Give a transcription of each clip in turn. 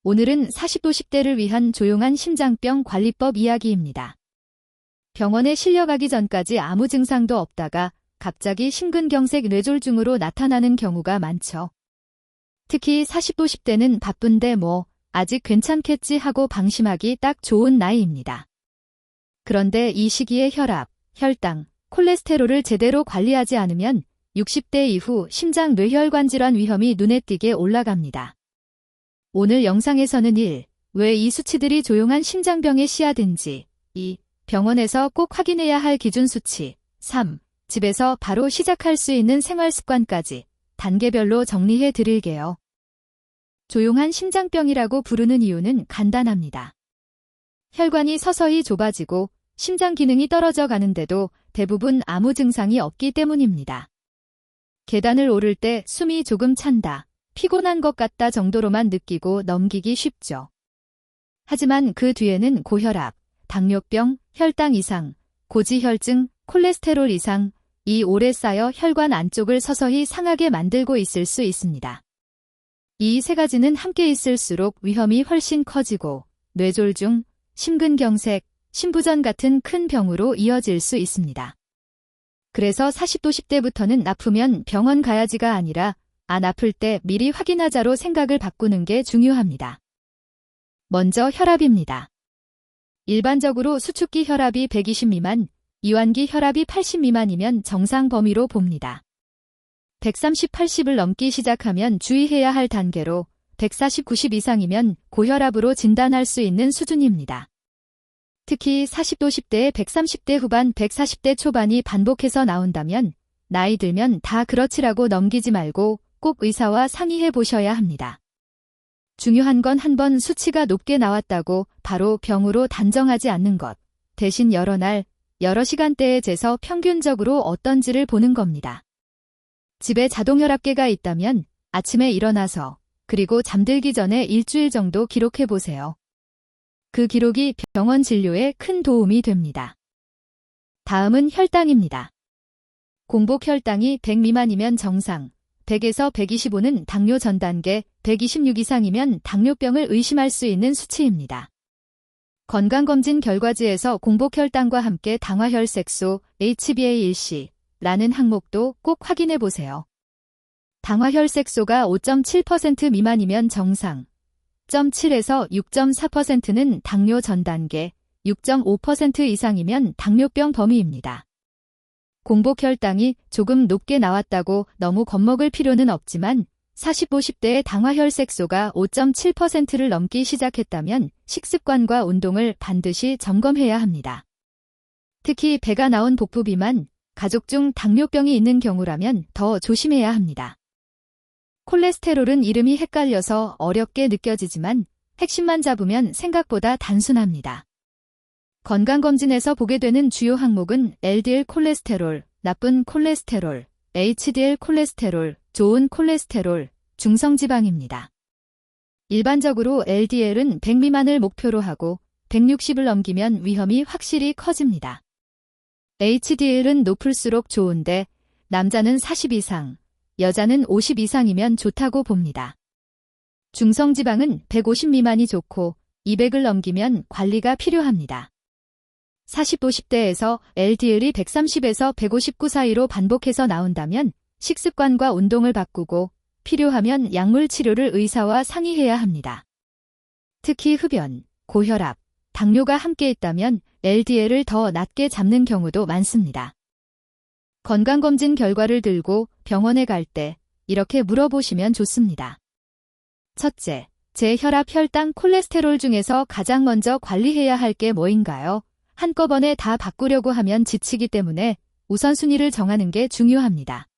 오늘은 40도 10대를 위한 조용한 심장병 관리법 이야기입니다. 병원에 실려가기 전까지 아무 증상도 없다가 갑자기 심근경색 뇌졸중으로 나타나는 경우가 많죠. 특히 40도 10대는 바쁜데 아직 괜찮겠지 하고 방심하기 딱 좋은 나이입니다. 그런데 이 시기에 혈압, 혈당, 콜레스테롤을 제대로 관리하지 않으면 60대 이후 심장 뇌혈관 질환 위험이 눈에 띄게 올라갑니다. 오늘 영상에서는 1. 왜 이 수치들이 조용한 심장병의 씨앗인지, 2. 병원에서 꼭 확인해야 할 기준 수치, 3. 집에서 바로 시작할 수 있는 생활 습관까지 단계별로 정리해 드릴게요. 조용한 심장병이라고 부르는 이유는 간단합니다. 혈관이 서서히 좁아지고 심장 기능이 떨어져 가는데도 대부분 아무 증상이 없기 때문입니다. 계단을 오를 때 숨이 조금 찬다, 피곤한 것 같다 정도로만 느끼고 넘기기 쉽죠. 하지만 그 뒤에는 고혈압, 당뇨병, 혈당 이상, 고지혈증, 콜레스테롤 이상, 이 오래 쌓여 혈관 안쪽을 서서히 상하게 만들고 있을 수 있습니다. 이 세 가지는 함께 있을수록 위험이 훨씬 커지고 뇌졸중, 심근경색, 심부전 같은 큰 병으로 이어질 수 있습니다. 그래서 40도 10대부터는 아프면 병원 가야지가 아니라 안 아플 때 미리 확인하자로 생각을 바꾸는 게 중요합니다. 먼저 혈압입니다. 일반적으로 수축기 혈압이 120 미만, 이완기 혈압이 80 미만이면 정상 범위로 봅니다. 130, 80을 넘기 시작하면 주의해야 할 단계로 140, 90 이상이면 고혈압으로 진단할 수 있는 수준입니다. 특히 40도 10대에 130대 후반, 140대 초반이 반복해서 나온다면 나이 들면 다 그렇지라고 넘기지 말고 꼭 의사와 상의해 보셔야 합니다. 중요한 건 한번 수치가 높게 나왔다고 바로 병으로 단정하지 않는 것, 대신 여러 날, 여러 시간대에 재서 평균적으로 어떤지를 보는 겁니다. 집에 자동혈압계가 있다면 아침에 일어나서 그리고 잠들기 전에 일주일 정도 기록해 보세요. 그 기록이 병원 진료에 큰 도움이 됩니다. 다음은 혈당입니다. 공복 혈당이 100 미만이면 정상, 100에서 125는 당뇨 전 단계, 126 이상이면 당뇨병을 의심할 수 있는 수치입니다. 건강검진 결과지에서 공복 혈당과 함께 당화혈색소 HbA1c라는 항목도 꼭 확인해 보세요. 당화혈색소가 5.7% 미만이면 정상, 0.7에서 6.4%는 당뇨 전 단계, 6.5% 이상이면 당뇨병 범위입니다. 공복 혈당이 조금 높게 나왔다고 너무 겁먹을 필요는 없지만 40, 50대의 당화혈색소가 5.7%를 넘기 시작했다면 식습관과 운동을 반드시 점검해야 합니다. 특히 배가 나온 복부 비만, 가족 중 당뇨병이 있는 경우라면 더 조심해야 합니다. 콜레스테롤은 이름이 헷갈려서 어렵게 느껴지지만 핵심만 잡으면 생각보다 단순합니다. 건강검진에서 보게 되는 주요 항목은 LDL 콜레스테롤, 나쁜 콜레스테롤, HDL 콜레스테롤, 좋은 콜레스테롤, 중성지방입니다. 일반적으로 LDL은 100 미만을 목표로 하고 160을 넘기면 위험이 확실히 커집니다. HDL은 높을수록 좋은데 남자는 40 이상, 여자는 50 이상이면 좋다고 봅니다. 중성지방은 150 미만이 좋고 200을 넘기면 관리가 필요합니다. 40, 50대에서 LDL이 130에서 159 사이로 반복해서 나온다면 식습관과 운동을 바꾸고 필요하면 약물 치료를 의사와 상의해야 합니다. 특히 흡연, 고혈압, 당뇨가 함께 있다면 LDL을 더 낮게 잡는 경우도 많습니다. 건강검진 결과를 들고 병원에 갈 때 이렇게 물어보시면 좋습니다. 첫째, 제 혈압, 혈당, 콜레스테롤 중에서 가장 먼저 관리해야 할 게 뭐인가요? 한꺼번에 다 바꾸려고 하면 지치기 때문에 우선순위를 정하는 게 중요합니다.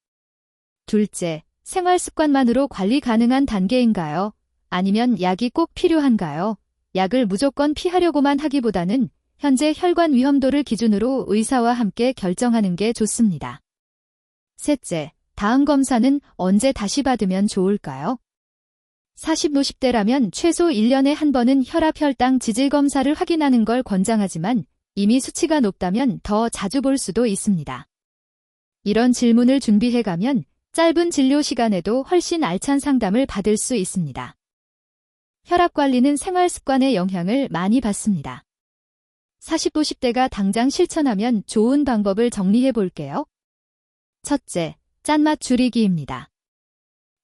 둘째, 생활 습관만으로 관리 가능한 단계인가요? 아니면 약이 꼭 필요한가요? 약을 무조건 피하려고만 하기보다는 현재 혈관 위험도를 기준으로 의사와 함께 결정하는 게 좋습니다. 셋째, 다음 검사는 언제 다시 받으면 좋을까요? 40, 50대라면 최소 1년에 한 번은 혈압, 혈당, 지질 검사를 확인하는 걸 권장하지만 이미 수치가 높다면 더 자주 볼 수도 있습니다. 이런 질문을 준비해가면 짧은 진료 시간에도 훨씬 알찬 상담을 받을 수 있습니다. 혈압 관리는 생활 습관의 영향을 많이 받습니다. 40, 50대가 당장 실천하면 좋은 방법을 정리해 볼게요. 첫째, 짠맛 줄이기입니다.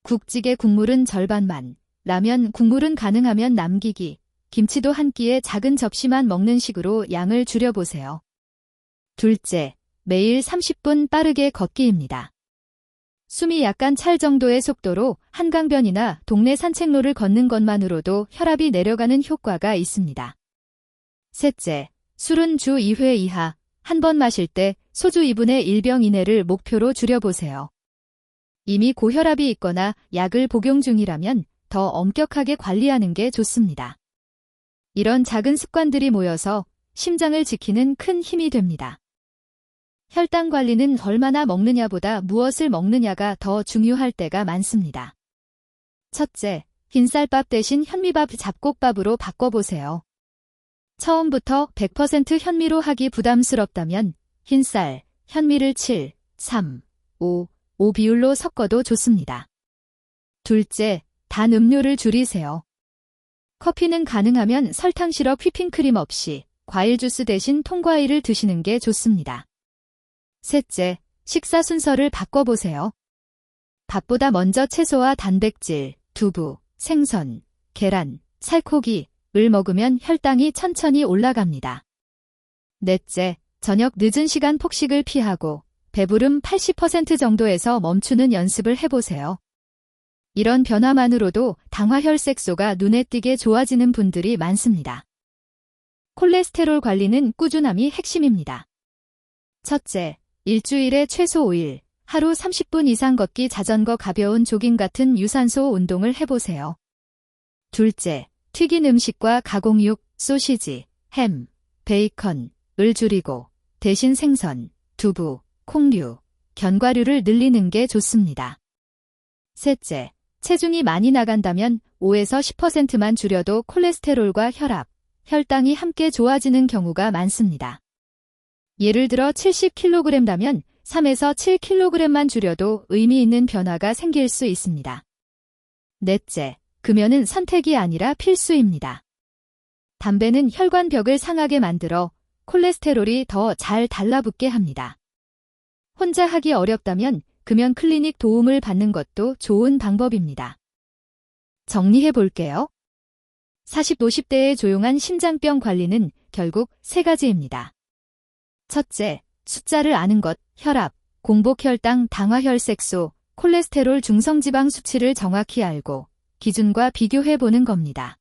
국찌개 국물은 절반만, 라면 국물은 가능하면 남기기, 김치도 한 끼에 작은 접시만 먹는 식으로 양을 줄여보세요. 둘째, 매일 30분 빠르게 걷기입니다. 숨이 약간 찰 정도의 속도로 한강변이나 동네 산책로를 걷는 것만으로도 혈압이 내려가는 효과가 있습니다. 셋째, 술은 주 2회 이하, 한 번 마실 때 소주 2분의 1병 이내를 목표로 줄여보세요. 이미 고혈압이 있거나 약을 복용 중이라면 더 엄격하게 관리하는 게 좋습니다. 이런 작은 습관들이 모여서 심장을 지키는 큰 힘이 됩니다. 혈당 관리는 얼마나 먹느냐보다 무엇을 먹느냐가 더 중요할 때가 많습니다. 첫째, 흰쌀밥 대신 현미밥 잡곡밥으로 바꿔보세요. 처음부터 100% 현미로 하기 부담스럽다면 흰쌀, 현미를 7, 3, 5 비율로 섞어도 좋습니다. 둘째, 단 음료를 줄이세요. 커피는 가능하면 설탕 시럽 휘핑크림 없이 과일 주스 대신 통과일을 드시는 게 좋습니다. 셋째, 식사 순서를 바꿔보세요. 밥보다 먼저 채소와 단백질, 두부, 생선, 계란, 살코기를 먹으면 혈당이 천천히 올라갑니다. 넷째, 저녁 늦은 시간 폭식을 피하고 배부름 80% 정도에서 멈추는 연습을 해보세요. 이런 변화만으로도 당화혈색소가 눈에 띄게 좋아지는 분들이 많습니다. 콜레스테롤 관리는 꾸준함이 핵심입니다. 첫째, 일주일에 최소 5일, 하루 30분 이상 걷기, 자전거, 가벼운 조깅 같은 유산소 운동을 해보세요. 둘째, 튀긴 음식과 가공육, 소시지, 햄, 베이컨을 줄이고 대신 생선, 두부, 콩류, 견과류를 늘리는 게 좋습니다. 셋째, 체중이 많이 나간다면 5에서 10%만 줄여도 콜레스테롤과 혈압, 혈당이 함께 좋아지는 경우가 많습니다. 예를 들어 70kg라면 3에서 7kg만 줄여도 의미 있는 변화가 생길 수 있습니다. 넷째, 금연은 선택이 아니라 필수입니다. 담배는 혈관벽을 상하게 만들어 콜레스테롤이 더 잘 달라붙게 합니다. 혼자 하기 어렵다면 금연 클리닉 도움을 받는 것도 좋은 방법입니다. 정리해 볼게요. 40, 50대의 조용한 심장병 관리는 결국 세 가지입니다. 첫째, 숫자를 아는 것, 혈압, 공복혈당, 당화혈색소, 콜레스테롤 중성지방 수치를 정확히 알고 기준과 비교해 보는 겁니다.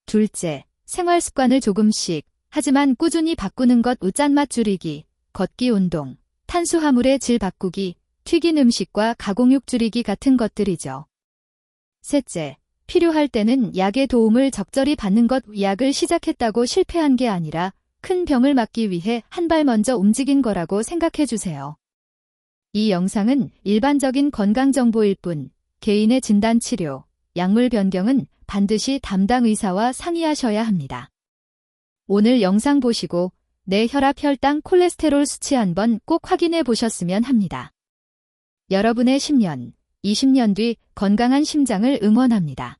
둘째, 생활 습관을 조금씩 하지만 꾸준히 바꾸는 것, 짠맛 줄이기, 걷기 운동, 탄수화물의 질 바꾸기, 튀긴 음식과 가공육 줄이기 같은 것들이죠. 셋째, 필요할 때는 약의 도움을 적절히 받는 것, 약을 시작했다고 실패한 게 아니라 큰 병을 막기 위해 한 발 먼저 움직인 거라고 생각해 주세요. 이 영상은 일반적인 건강정보일 뿐, 개인의 진단치료, 약물 변경은 반드시 담당 의사와 상의하셔야 합니다. 오늘 영상 보시고 내 혈압, 혈당, 콜레스테롤 수치 한번 꼭 확인해 보셨으면 합니다. 여러분의 10년, 20년 뒤 건강한 심장을 응원합니다.